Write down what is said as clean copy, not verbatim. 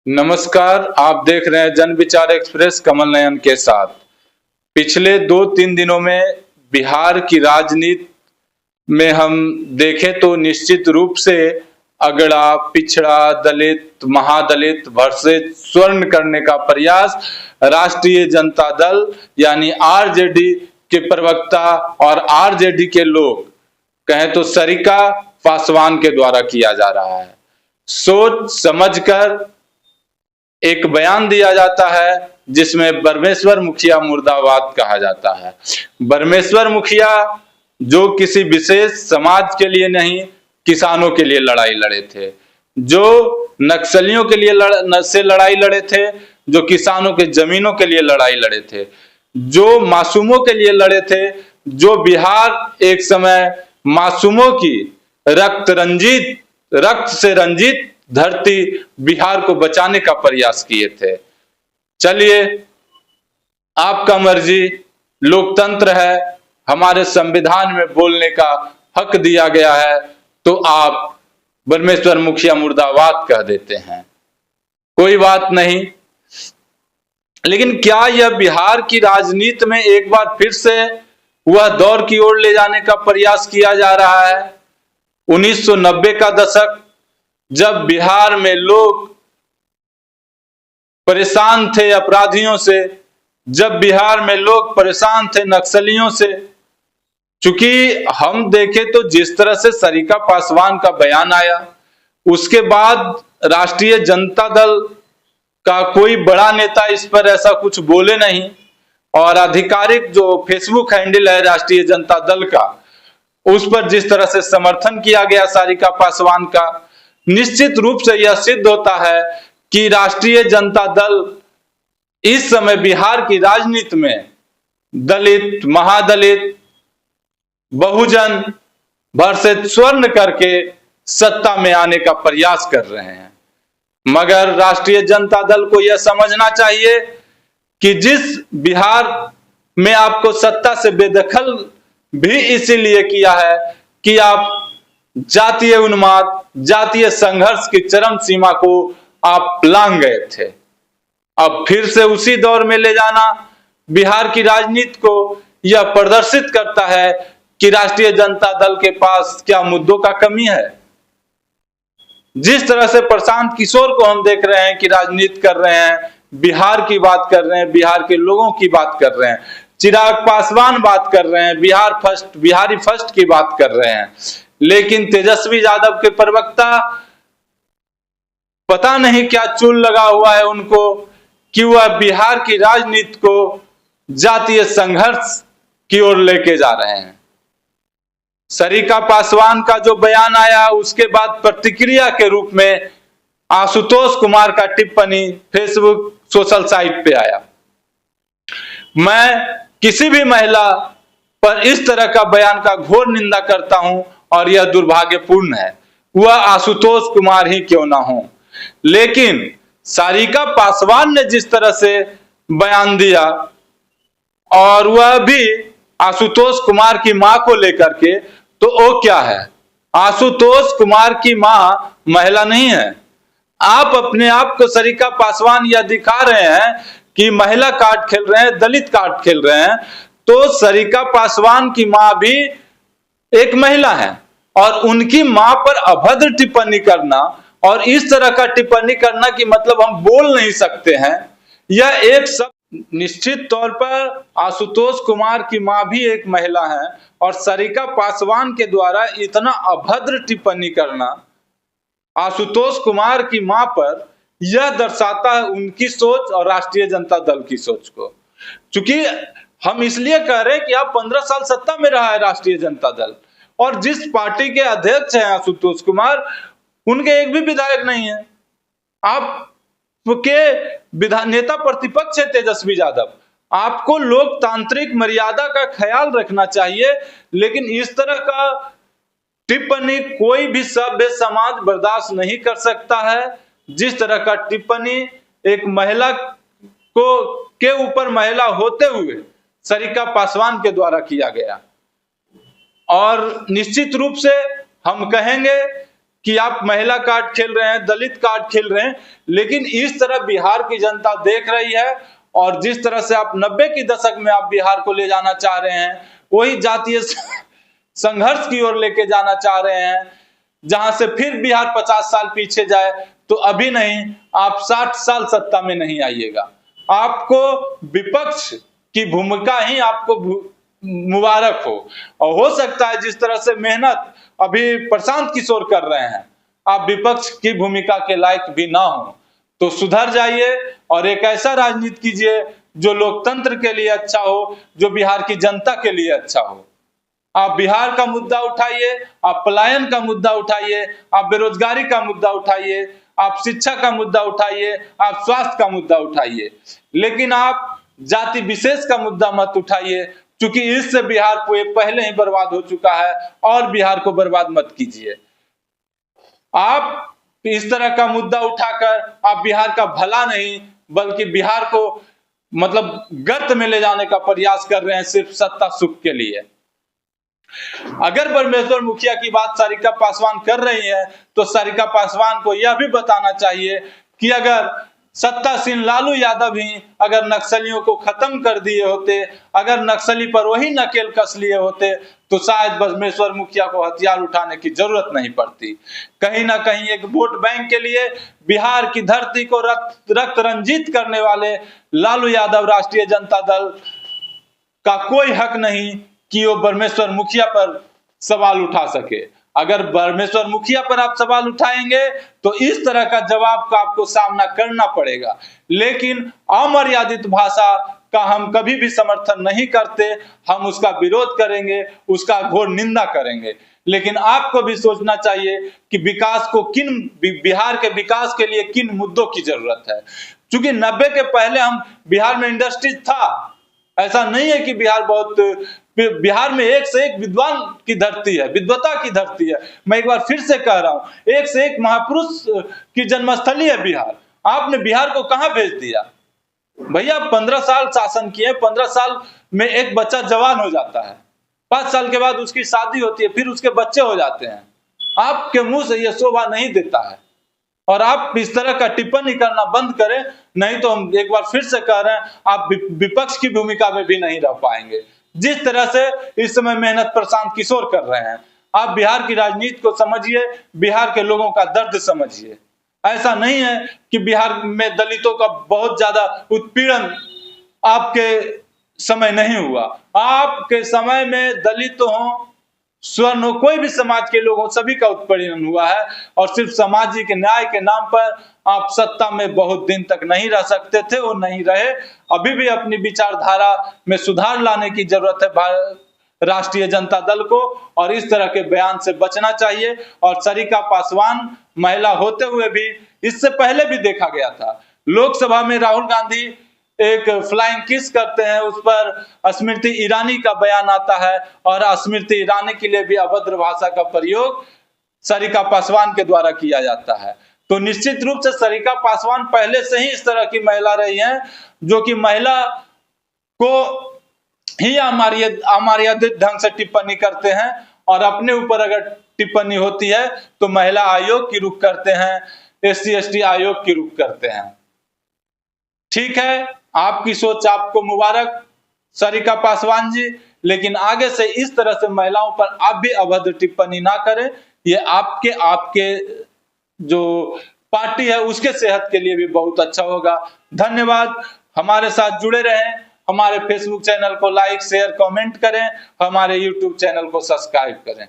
नमस्कार, आप देख रहे हैं जन विचार एक्सप्रेस कमल नयन के साथ। पिछले 2-3 दिनों में बिहार की राजनीति में हम देखें तो निश्चित रूप से अगड़ा, पिछड़ा, दलित, महादलित वर्सेस स्वर्ण करने का प्रयास राष्ट्रीय जनता दल यानी आरजेडी के प्रवक्ता और आरजेडी के लोग कहें तो सरिता पासवान के द्वारा किया जा रहा है। सोच समझकर एक बयान दिया जाता है जिसमें बरमेश्वर मुखिया मुर्दाबाद कहा जाता है। बरमेश्वर मुखिया जो किसी विशेष समाज के लिए नहीं, किसानों के लिए लड़ाई लड़े थे, जो नक्सलियों के लिए से लड़ाई लड़े थे, जो किसानों के जमीनों के लिए लड़ाई लड़े थे, जो मासूमों के लिए लड़े थे, जो बिहार एक समय मासूमों की रक्त से रंजित धरती बिहार को बचाने का प्रयास किए थे। चलिए, आपका मर्जी, लोकतंत्र है, हमारे संविधान में बोलने का हक दिया गया है, तो आप बरमेश्वर मुखिया मुर्दाबाद कह देते हैं, कोई बात नहीं। लेकिन क्या यह बिहार की राजनीति में एक बार फिर से वह दौर की ओर ले जाने का प्रयास किया जा रहा है? 1990 का दशक, जब बिहार में लोग परेशान थे अपराधियों से, जब बिहार में लोग परेशान थे नक्सलियों से। चूंकि हम देखें तो जिस तरह से सरिता पासवान का बयान आया, उसके बाद राष्ट्रीय जनता दल का कोई बड़ा नेता इस पर ऐसा कुछ बोले नहीं, और आधिकारिक जो फेसबुक हैंडल है राष्ट्रीय जनता दल का, उस पर जिस तरह से समर्थन किया गया सरिता पासवान का, निश्चित रूप से यह सिद्ध होता है कि राष्ट्रीय जनता दल इस समय बिहार की राजनीति में दलित, महादलित, बहुजन वर्सेस स्वर्ण करके सत्ता में आने का प्रयास कर रहे हैं। मगर राष्ट्रीय जनता दल को यह समझना चाहिए कि जिस बिहार में आपको सत्ता से बेदखल भी इसीलिए किया है कि आप जातीय उन्माद, जातीय संघर्ष की चरम सीमा को आप लांघ गए थे। अब फिर से उसी दौर में ले जाना बिहार की राजनीति को यह प्रदर्शित करता है कि राष्ट्रीय जनता दल के पास क्या मुद्दों का कमी है। जिस तरह से प्रशांत किशोर को हम देख रहे हैं कि राजनीति कर रहे हैं, बिहार की बात कर रहे हैं, बिहार के लोगों की बात कर रहे हैं, चिराग पासवान बात कर रहे हैं, बिहारी फर्स्ट की बात कर रहे हैं, लेकिन तेजस्वी यादव के प्रवक्ता पता नहीं क्या चूल लगा हुआ है उनको कि वह बिहार की राजनीति को जातीय संघर्ष की ओर लेके जा रहे हैं। सरिता पासवान का जो बयान आया, उसके बाद प्रतिक्रिया के रूप में आशुतोष कुमार का टिप्पणी फेसबुक सोशल साइट पे आया। मैं किसी भी महिला पर इस तरह का बयान का घोर निंदा करता हूं और यह दुर्भाग्यपूर्ण है, वह आशुतोष कुमार ही क्यों ना हो। लेकिन सरिता पासवान ने जिस तरह से बयान दिया, और वह भी आशुतोष कुमार की मां को लेकर के, तो वो क्या है, आशुतोष कुमार की मां महिला नहीं है। आप अपने आप को सरिता पासवान यह दिखा रहे हैं कि महिला कार्ड खेल रहे हैं, दलित कार्ड खेल रहे हैं, तो सरिता पासवान की मां भी एक महिला है, और उनकी मां पर अभद्र टिप्पणी करना और इस तरह का टिप्पणी करना कि मतलब हम बोल नहीं सकते हैं, यह एक सब निश्चित तौर पर आशुतोष कुमार की मां भी एक महिला है, और सरिता पासवान के द्वारा इतना अभद्र टिप्पणी करना आशुतोष कुमार की मां पर, यह दर्शाता है उनकी सोच और राष्ट्रीय जनता दल की सोच को। क्योंकि हम इसलिए कह रहे हैं कि आप 15 साल सत्ता में रहा है राष्ट्रीय जनता दल, और जिस पार्टी के अध्यक्ष हैं आशुतोष कुमार, उनके एक भी विधायक नहीं है। आपके नेता प्रतिपक्ष है तेजस्वी यादव। आपको लोकतांत्रिक मर्यादा का ख्याल रखना चाहिए, लेकिन इस तरह का टिप्पणी कोई भी सभ्य समाज बर्दाश्त नहीं कर सकता है। जिस तरह का टिप्पणी एक महिला को के ऊपर महिला होते हुए सरिता पासवान के द्वारा किया गया, और निश्चित रूप से हम कहेंगे कि आप महिला कार्ड खेल रहे हैं, दलित कार्ड खेल रहे हैं, लेकिन इस तरह बिहार की जनता देख रही है। और जिस तरह से आप 90 के दशक में आप बिहार को ले जाना चाह रहे हैं, वही जातीय संघर्ष की ओर लेके जाना चाह रहे हैं, जहां से फिर बिहार 50 साल पीछे जाए, तो अभी नहीं, आप 60 साल सत्ता में नहीं आइएगा। आपको विपक्ष की भूमिका ही आपको मुबारक हो। और हो सकता है जिस तरह से मेहनत अभी प्रशांत किशोर कर रहे हैं, आप विपक्ष की भूमिका के लायक भी ना हो, तो सुधर जाइए और एक ऐसा राजनीति कीजिए जो लोकतंत्र के लिए अच्छा हो, जो बिहार की जनता के लिए अच्छा हो। आप बिहार का मुद्दा उठाइए, आप पलायन का मुद्दा उठाइए, आप बेरोजगारी का मुद्दा उठाइए, आप शिक्षा का मुद्दा उठाइए, आप स्वास्थ्य का मुद्दा उठाइए, लेकिन आप जाति विशेष का मुद्दा मत उठाइए, क्योंकि इससे बिहार को पहले ही बर्बाद हो चुका है, और बिहार को बर्बाद मत कीजिए। आप इस तरह का मुद्दा उठाकर आप बिहार का भला नहीं, बल्कि बिहार को मतलब गर्त में ले जाने का प्रयास कर रहे हैं, सिर्फ सत्ता सुख के लिए। अगर परमेश्वर मुखिया की बात सारिका पासवान कर रही है, तो सारिका पासवान को यह भी बताना चाहिए कि अगर सत्तासीन लालू यादव ही अगर नक्सलियों को खत्म कर दिए होते, अगर नक्सली पर वही नकेल कस लिए होते, तो शायद परमेश्वर मुखिया को हथियार उठाने की जरूरत नहीं पड़ती। कहीं ना कहीं एक वोट बैंक के लिए बिहार की धरती को रक्त रंजित करने वाले लालू यादव राष्ट्रीय जनता दल का कोई हक नहीं कि वो परमेश्वर मुखिया पर सवाल उठा सके। अगर परमेश्वर मुखिया पर आप सवाल उठाएंगे तो इस तरह का जवाब का आपको सामना करना पड़ेगा। लेकिन अमर्यादित भाषा का हम कभी भी समर्थन नहीं करते, हम उसका विरोध करेंगे, उसका घोर निंदा करेंगे। लेकिन आपको भी सोचना चाहिए कि विकास को बिहार के विकास के लिए किन मुद्दों की जरूरत है। क्योंकि 90 के पहले हम बिहार में इंडस्ट्रीज था, ऐसा नहीं है कि बिहार में एक से एक विद्वान की धरती है, विद्वता की धरती है। मैं एक बार फिर से कह रहा हूं, एक से एक महापुरुष की जन्मस्थली है बिहार। आपने बिहार को कहां भेज दिया भैया? 15 साल शासन किए, 15 साल में एक बच्चा जवान हो जाता है, 5 साल के बाद उसकी शादी होती है, फिर उसके बच्चे हो जाते हैं। आपके मुंह से यह शोभा नहीं देता है, और आप इस तरह का टिप्पणी करना बंद करें, नहीं तो हम एक बार फिर से कह रहे हैं, आप विपक्ष की भूमिका में भी नहीं रह पाएंगे। जिस तरह से इस समय मेहनत प्रशांत किशोर कर रहे हैं, आप बिहार की राजनीति को समझिए, बिहार के लोगों का दर्द समझिए। ऐसा नहीं है कि बिहार में दलितों का बहुत ज्यादा उत्पीड़न आपके समय नहीं हुआ। आपके समय में दलितों हो, स्वर्ण हो, कोई भी समाज के लोग हो, सभी का उत्पीड़न हुआ है। और सिर्फ सामाजिक न्याय के नाम पर आप सत्ता में बहुत दिन तक नहीं रह सकते थे, वो नहीं रहे। अभी भी अपनी विचारधारा में सुधार लाने की जरूरत है राष्ट्रीय जनता दल को, और इस तरह के बयान से बचना चाहिए। और सारिका पासवान महिला होते हुए भी, इससे पहले भी देखा गया था, लोकसभा में राहुल गांधी एक फ्लाइंग किस करते हैं, उस पर स्मृति ईरानी का बयान आता है, और स्मृति ईरानी के लिए भी अभद्र भाषा का प्रयोग सारिका पासवान के द्वारा किया जाता है। तो निश्चित रूप से सारिका पासवान पहले से ही इस तरह की महिला रही हैं, जो कि महिला को ही अमर्यादित ढंग से टिप्पणी करते हैं, और अपने ऊपर अगर टिप्पणी होती है तो महिला आयोग की रुख करते हैं, SC/ST आयोग की रुख करते हैं। ठीक है, आपकी सोच आपको मुबारक सारिका पासवान जी, लेकिन आगे से इस तरह से महिलाओं पर आप भी अभद्र टिप्पणी ना करें। ये आपके जो पार्टी है उसके सेहत के लिए भी बहुत अच्छा होगा। धन्यवाद। हमारे साथ जुड़े रहें, हमारे फेसबुक चैनल को लाइक, शेयर, कमेंट करें, हमारे यूट्यूब चैनल को सब्सक्राइब करें।